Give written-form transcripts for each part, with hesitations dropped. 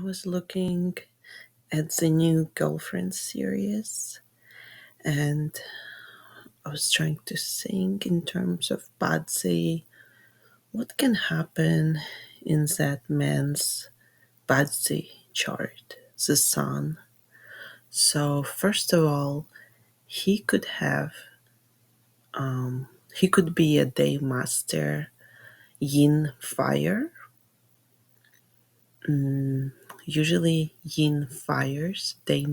I was looking at the new Girlfriend series and I was trying to think in terms of Bazi, what can happen in that man's Bazi chart, the sun. So, first of all, he could have, he could be a day master, yin fire. Usually, yin fires, day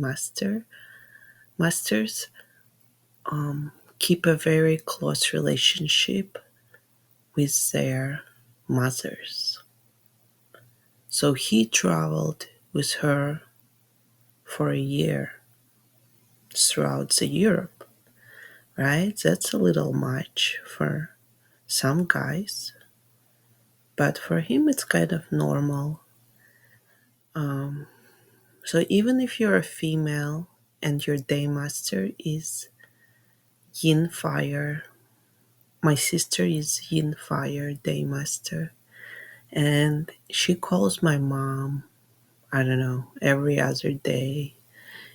masters keep a very close relationship with their mothers. So he traveled with her for a year throughout the Europe, right? That's a little much for some guys, but for him it's kind of normal. Um, so even if you're a female and your daymaster is yin fire, my sister is yin fire daymaster, and she calls my mom, I don't know, every other day,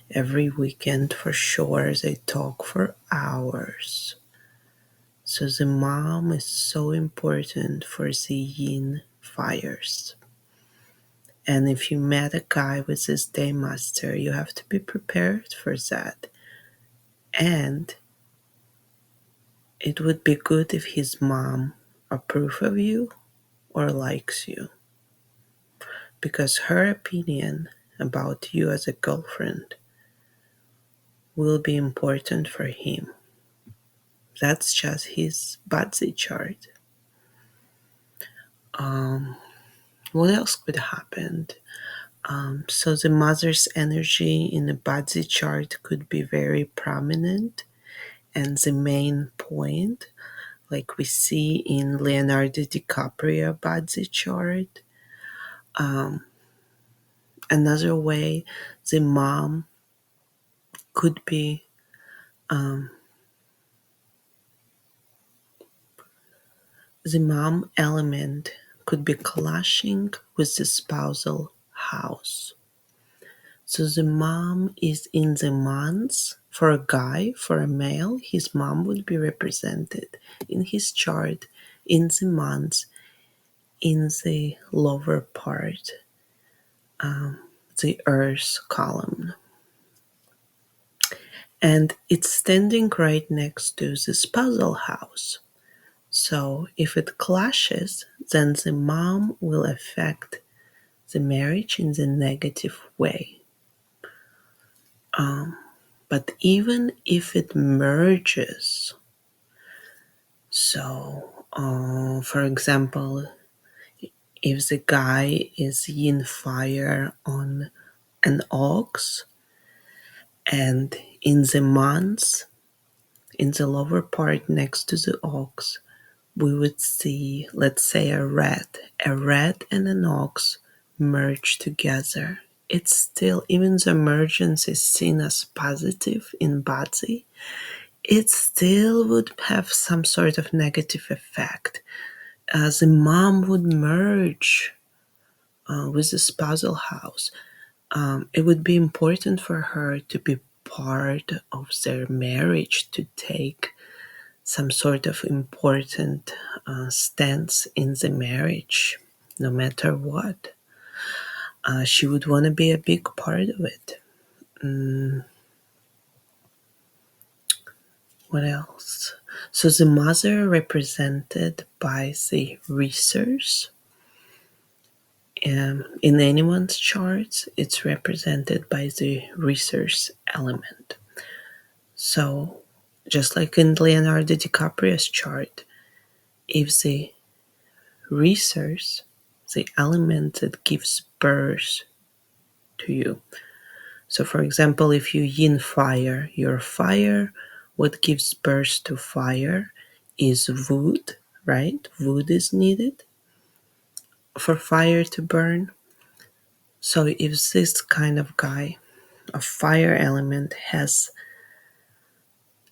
every weekend for sure. They talk for hours. So the mom is so important for the yin fires. And if you met a guy with this daymaster, you have to be prepared for that. And it would be good if his mom approves of you or likes you, because her opinion about you as a girlfriend will be important for him. That's just his Bazi chart. Um, what else could happen? So the mother's energy in the Bazi chart could be very prominent and the main point, like we see in Leonardo DiCaprio Bazi chart. Um, Another way, the mom could be the mom element could be clashing with the spousal house. So the mom is in the months. For a guy, for a male, his mom would be represented in his chart in the months in the lower part, the earth column. And it's standing right next to the spousal house. So if it clashes, then the mom will affect the marriage in the negative way. But even if it merges, so for example, if the guy is yin fire on an ox, and in the months, in the lower part next to the ox, we would see, let's say, a rat and an ox merge together. It's still, even the emergence is seen as positive in Bazi, it still would have some sort of negative effect, as the mom would merge with the spousal house. It would be important for her to be part of their marriage, to take some sort of important stance in the marriage, no matter what. She would want to be a big part of it. What else? So the mother represented by the resource. In anyone's charts, it's represented by the resource element. So, just like in Leonardo DiCaprio's chart, if the resource, the element that gives birth to you. So, for example, if you yin fire, your fire, what gives birth to fire is wood, right? Wood is needed for fire to burn. So, if this kind of guy, a fire element, has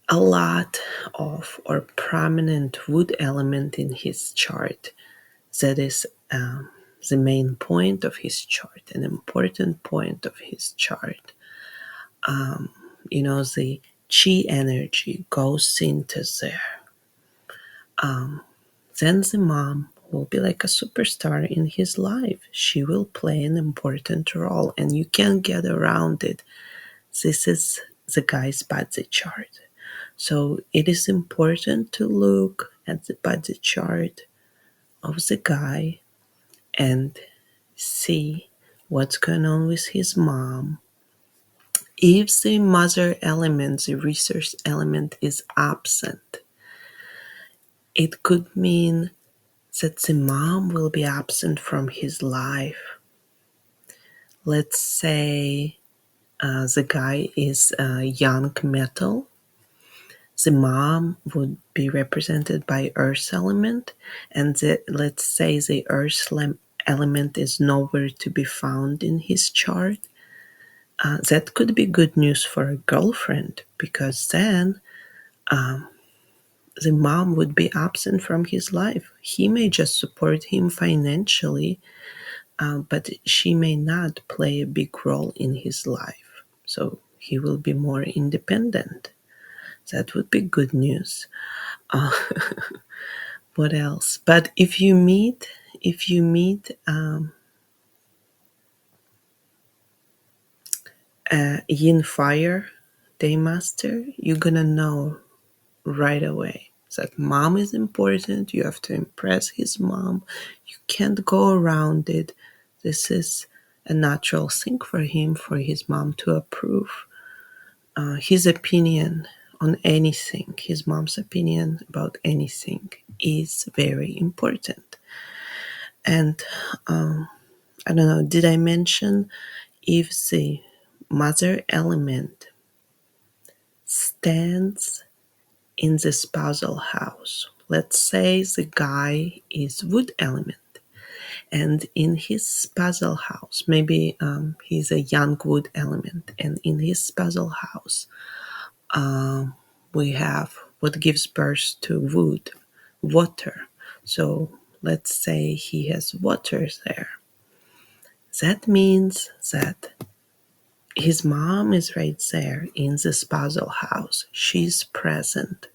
a lot of or prominent wood element in his chart, that is the main point of his chart, an important point of his chart, the chi energy goes into there. Then the mom will be like a superstar in his life. She will play an important role, and you can't get around it. This is the guy's Bazi chart. So it is important to look at the Bazi chart of the guy and see what's going on with his mom. If the mother element, the resource element, is absent, it could mean that the mom will be absent from his life. Let's say the guy is young metal. The mom would be represented by earth element, and let's say the earth element is nowhere to be found in his chart. That could be good news for a girlfriend, because then the mom would be absent from his life. He may just support him financially, but she may not play a big role in his life. So he will be more independent. That would be good news. Uh, what else? But if you meet Yin Fire Day Master, you're gonna know right away that mom is important. You have to impress his mom. You can't go around it. This is a natural thing for him, for his mom to approve his opinion on anything. His mom's opinion about anything is very important. And I don't know, did I mention if the mother element stands in the spousal house? Let's say the guy is wood element, and in his spousal house, maybe he's a young wood element, and in his spousal house, we have what gives birth to wood, water. So let's say he has water there. That means that his mom is right there in the spousal house. She's present.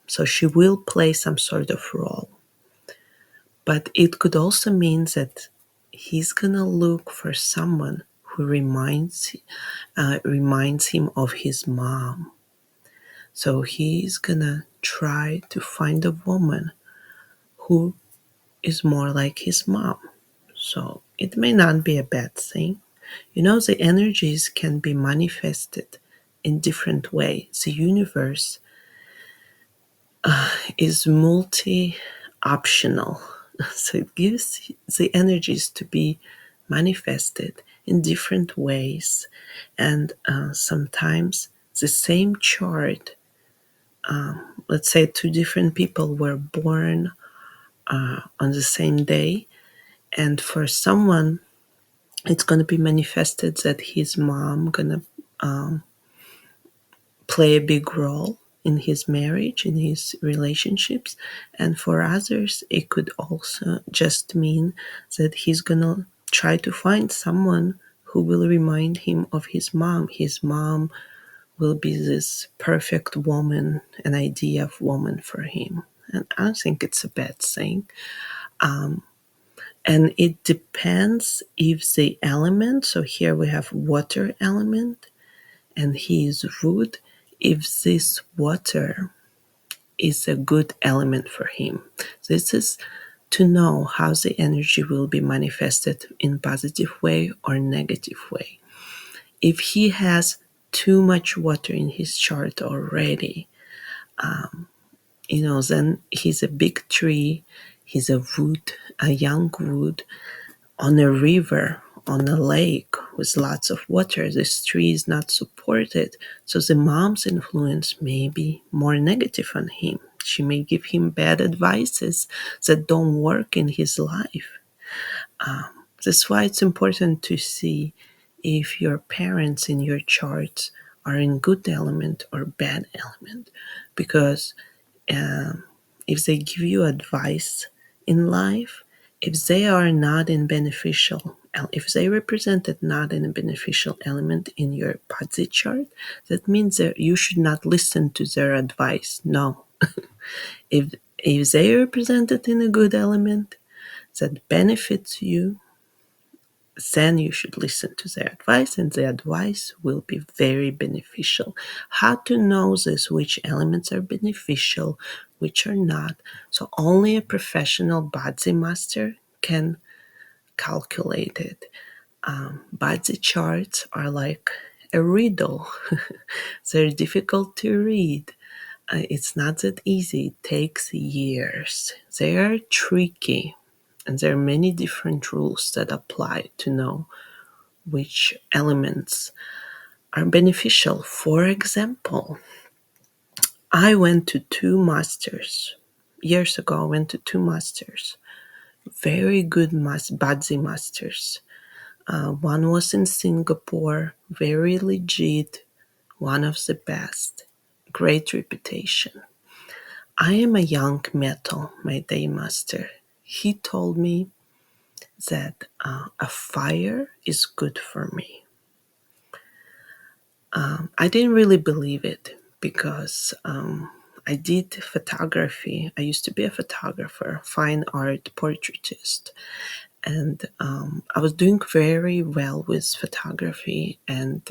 So she will play some sort of role. But it could also mean that he's gonna look for someone who reminds him of his mom. So he's gonna try to find a woman who is more like his mom. So it may not be a bad thing. The energies can be manifested in different ways. The universe is multi optional. So it gives the energies to be manifested in different ways. And sometimes the same chart, let's say two different people were born on the same day, and for someone it's going to be manifested that his mom going to play a big role in his marriage, in his relationships. And for others, it could also just mean that he's going to try to find someone who will remind him of his mom. His mom will be this perfect woman, an idea of woman for him. And I don't think it's a bad thing. And it depends if the element, so here we have water element, and he is wood, if this water is a good element for him. This is to know how the energy will be manifested in positive way or negative way. If he has too much water in his chart already, then he's a big tree, he's a wood, a young wood, on a river, on a lake with lots of water. This tree is not supported, so the mom's influence may be more negative on him. She may give him bad advices that don't work in his life. That's why it's important to see if your parents in your charts are in good element or bad element, because if they give you advice in life If they are not in beneficial, if they represented not in a beneficial element in your Bazi chart, that means that you should not listen to their advice. No. If they represented in a good element that benefits you, then you should listen to their advice, and the advice will be very beneficial. How to know this, which elements are beneficial, which are not? So only a professional Bazi master can calculate it. Bazi charts are like a riddle. They're difficult to read. It's not that easy. It takes years. They are tricky, and there are many different rules that apply to know which elements are beneficial. For example, I went to two masters. Years ago, I went to two masters. Very good Bazi masters. One was in Singapore, very legit, one of the best, great reputation. I am a young metal, my day master. He told me that a fire is good for me. I didn't really believe it because I did photography. I used to be a photographer, fine art portraitist, and I was doing very well with photography. And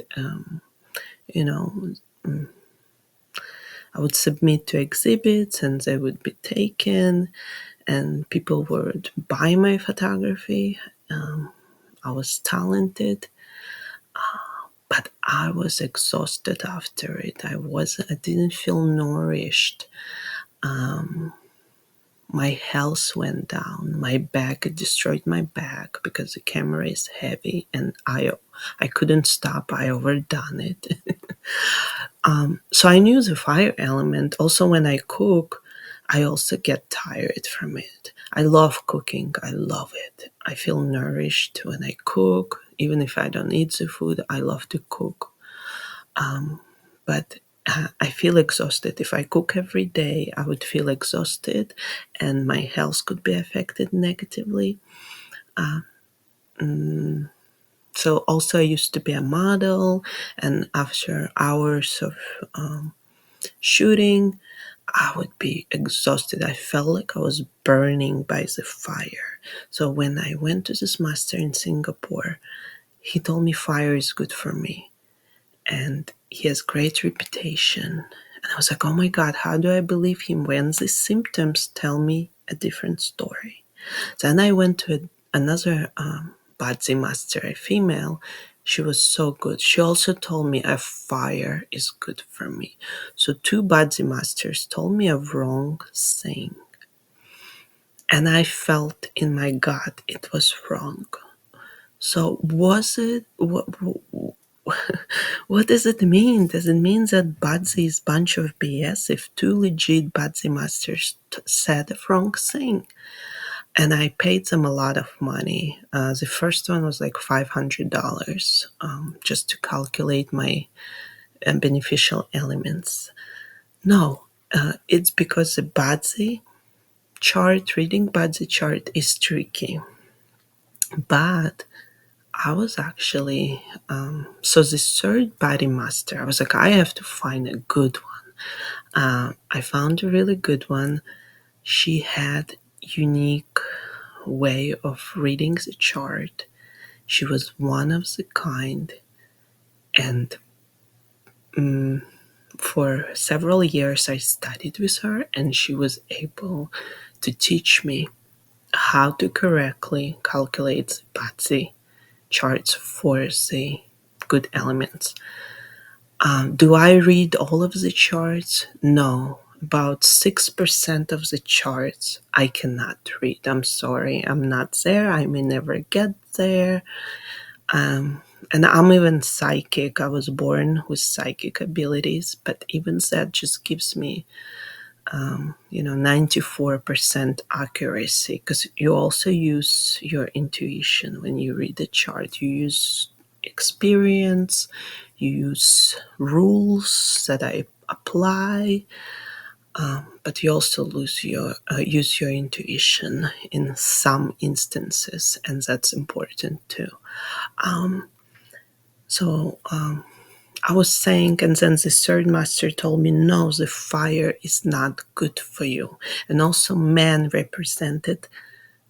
you know, I would submit to exhibits, and they would be taken, and people would buy my photography. I was talented, but I was exhausted after it. I didn't feel nourished. My health went down. My back, it destroyed my back because the camera is heavy, and I couldn't stop. I overdone it. So I knew the fire element. Also, when I cook, I also get tired from it. I love cooking. I love it. I feel nourished when I cook. Even if I don't eat the food, I love to cook. But I feel exhausted. If I cook every day, I would feel exhausted and my health could be affected negatively. So also I used to be a model, and after hours of shooting, I would be exhausted. I felt like I was burning by the fire. So when I went to this master in Singapore, he told me fire is good for me, and he has great reputation. And I was like, oh my God, how do I believe him when the symptoms tell me a different story? Then I went to another Bazi master, a female. She was so good. She also told me a fire is good for me. So two Bazi masters told me a wrong thing. And I felt in my gut it was wrong. So was it, what does it mean? Does it mean that Bazi is a bunch of BS if two legit Bazi masters said the wrong thing? And I paid them a lot of money. The first one was like $500 just to calculate my beneficial elements. No, it's because the Bazi chart, reading Bazi chart is tricky. But I was actually, so this third body master, I was like, I have to find a good one. I found a really good one. She had unique way of reading the chart. She was one of the kind, and for several years I studied with her, and she was able to teach me how to correctly calculate the Bazi charts for the good elements. Do I read all of the charts? No. About 6% of the charts I cannot read. I'm sorry. I'm not there. I may never get there. And I'm even psychic. I was born with psychic abilities, but even that just gives me, 94% accuracy, because you also use your intuition when you read the chart. You use experience, you use rules that I apply. but you also use your intuition in some instances, and that's important too. Um, so I was saying, and then the third master told me, no, the fire is not good for you. And also, man represented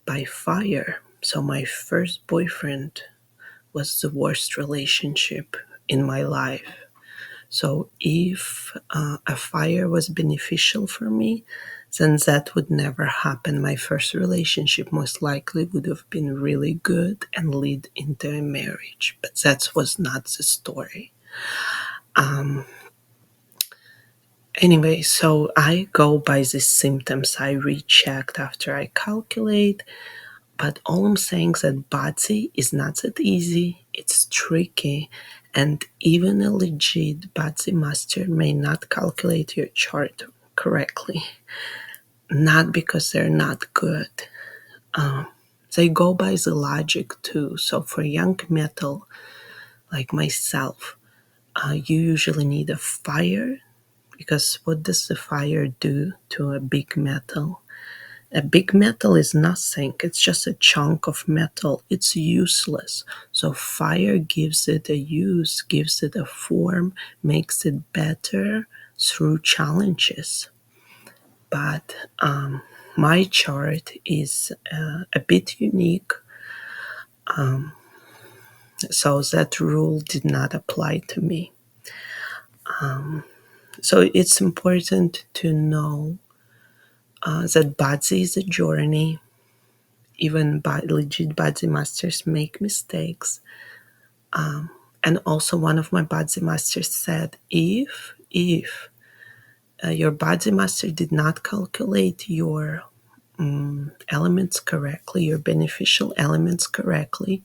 by fire. So, my first boyfriend was the worst relationship in my life. So, if a fire was beneficial for me, then that would never happen. My first relationship most likely would have been really good and lead into a marriage, but that was not the story. Um, Anyway, so I go by the symptoms. I rechecked after I calculate, but all I'm saying is that Bazi is not that easy. It's tricky, and even a legit Bazi master may not calculate your chart correctly. Not because they're not good. Um, they go by the logic too. So for young metal like myself, you usually need a fire. Because what does the fire do to a big metal? A big metal is nothing. It's just a chunk of metal. It's useless. So fire gives it a use, gives it a form, makes it better through challenges. But my chart is a bit unique. So that rule did not apply to me. So it's important to know that Bazi is a journey. Even legit Bazi masters make mistakes. And also, one of my Bazi masters said, if your Bazi master did not calculate your elements correctly, your beneficial elements correctly,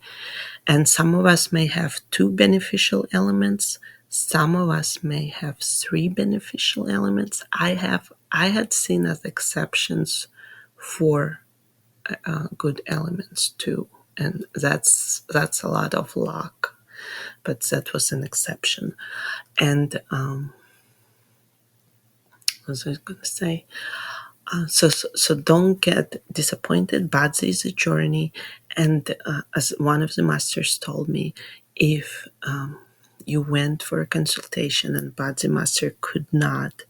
and some of us may have two beneficial elements, some of us may have three beneficial elements. I had seen as exceptions for good elements too, and that's a lot of luck, but that was an exception. And what was I going to say? So don't get disappointed. Bazi is a journey, and as one of the masters told me, if you went for a consultation and Bazi master could not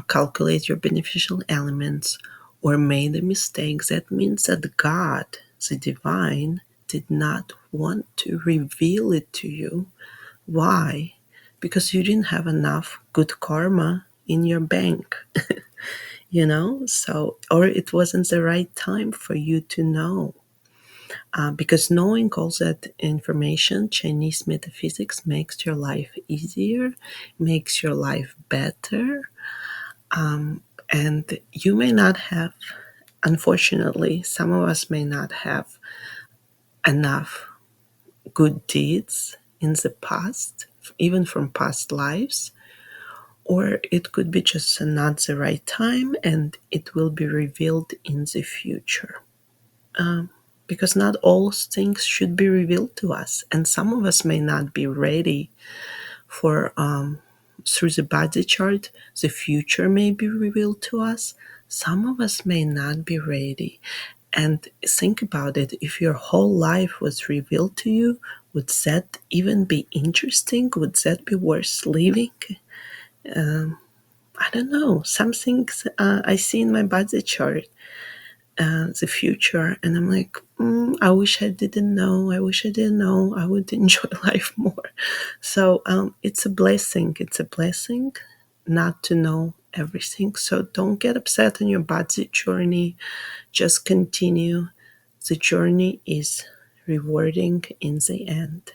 calculate your beneficial elements or made a mistake, that means that God, the divine, did not want to reveal it to you. Why? Because you didn't have enough good karma in your bank, so, or it wasn't the right time for you to know. Because knowing all that information, Chinese metaphysics makes your life easier, makes your life better. And you may not have, unfortunately, some of us may not have enough good deeds in the past, even from past lives, or it could be just not the right time and it will be revealed in the future. Because not all things should be revealed to us, and some of us may not be ready for through the body chart, the future may be revealed to us. Some of us may not be ready. And think about it, if your whole life was revealed to you, would that even be interesting? Would that be worth living? I don't know. Some things I see in my body chart, the future, and I'm like, I wish I didn't know. I wish I didn't know. I would enjoy life more. So it's a blessing. It's a blessing not to know everything. So don't get upset on your body journey. Just continue. The journey is rewarding in the end.